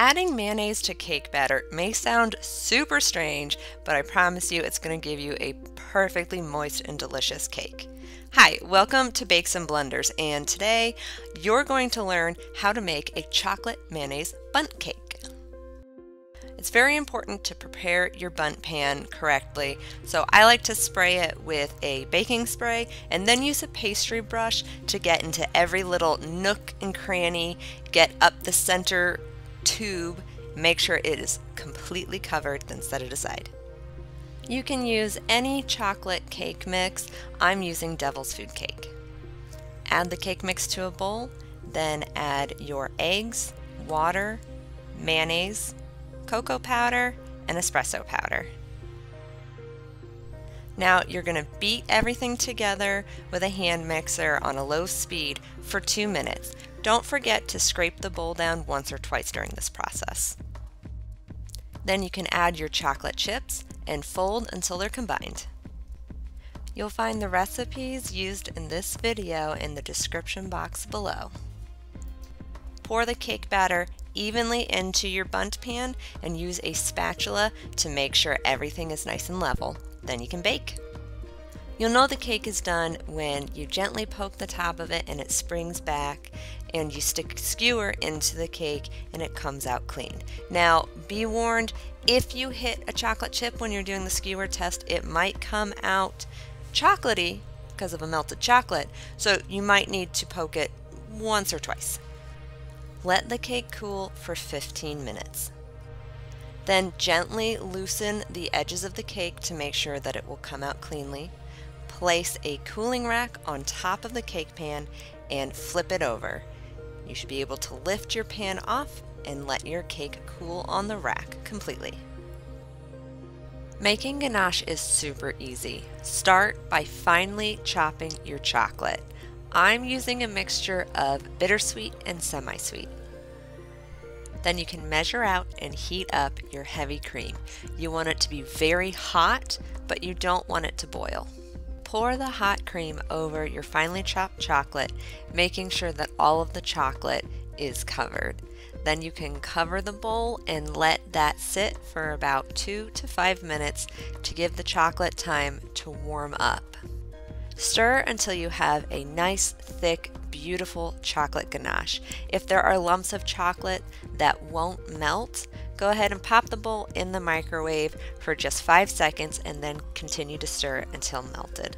Adding mayonnaise to cake batter may sound super strange, but I promise you it's going to give you a perfectly moist and delicious cake. Hi, welcome to Bakes and Blenders, and today you're going to learn how to make a chocolate mayonnaise bundt cake. It's very important to prepare your bundt pan correctly, so I like to spray it with a baking spray and then use a pastry brush to get into every little nook and cranny, get up the center tube, make sure it is completely covered, then set it aside. You can use any chocolate cake mix. I'm using Devil's Food Cake. Add the cake mix to a bowl, then add your eggs, water, mayonnaise, cocoa powder, and espresso powder. Now you're going to beat everything together with a hand mixer on a low speed for 2 minutes. Don't forget to scrape the bowl down once or twice during this process. Then you can add your chocolate chips and fold until they're combined. You'll find the recipes used in this video in the description box below. Pour the cake batter evenly into your bundt pan and use a spatula to make sure everything is nice and level. Then you can bake. You'll know the cake is done when you gently poke the top of it and it springs back, and you stick a skewer into the cake and it comes out clean. Now, be warned, if you hit a chocolate chip when you're doing the skewer test, it might come out chocolatey because of a melted chocolate, so you might need to poke it once or twice. Let the cake cool for 15 minutes. Then gently loosen the edges of the cake to make sure that it will come out cleanly. Place a cooling rack on top of the cake pan and flip it over. You should be able to lift your pan off and let your cake cool on the rack completely. Making ganache is super easy. Start by finely chopping your chocolate. I'm using a mixture of bittersweet and semi-sweet. Then you can measure out and heat up your heavy cream. You want it to be very hot, but you don't want it to boil. Pour the hot cream over your finely chopped chocolate, making sure that all of the chocolate is covered. Then you can cover the bowl and let that sit for about 2 to 5 minutes to give the chocolate time to warm up. Stir until you have a nice, thick, beautiful chocolate ganache. If there are lumps of chocolate that won't melt, go ahead and pop the bowl in the microwave for just 5 seconds and then continue to stir until melted.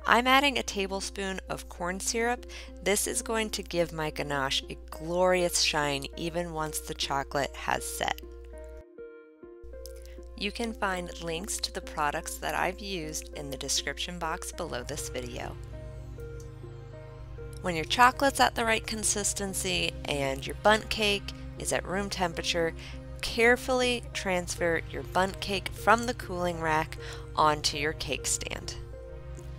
I'm adding a tablespoon of corn syrup. This is going to give my ganache a glorious shine even once the chocolate has set. You can find links to the products that I've used in the description box below this video. When your chocolate's at the right consistency and your bundt cake is at room temperature, carefully transfer your bundt cake from the cooling rack onto your cake stand.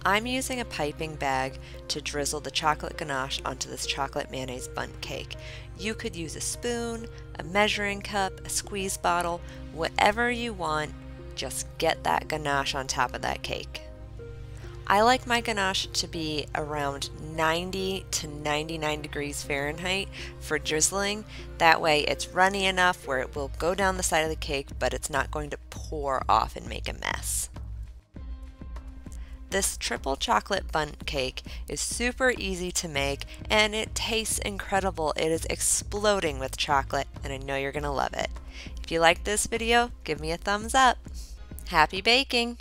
I'm using a piping bag to drizzle the chocolate ganache onto this chocolate mayonnaise bundt cake. You could use a spoon, a measuring cup, a squeeze bottle, whatever you want, just get that ganache on top of that cake. I like my ganache to be around 90 to 99 degrees Fahrenheit for drizzling. That way it's runny enough where it will go down the side of the cake, but it's not going to pour off and make a mess. This triple chocolate bundt cake is super easy to make and it tastes incredible. It is exploding with chocolate and I know you're going to love it. If you liked this video, give me a thumbs up. Happy baking!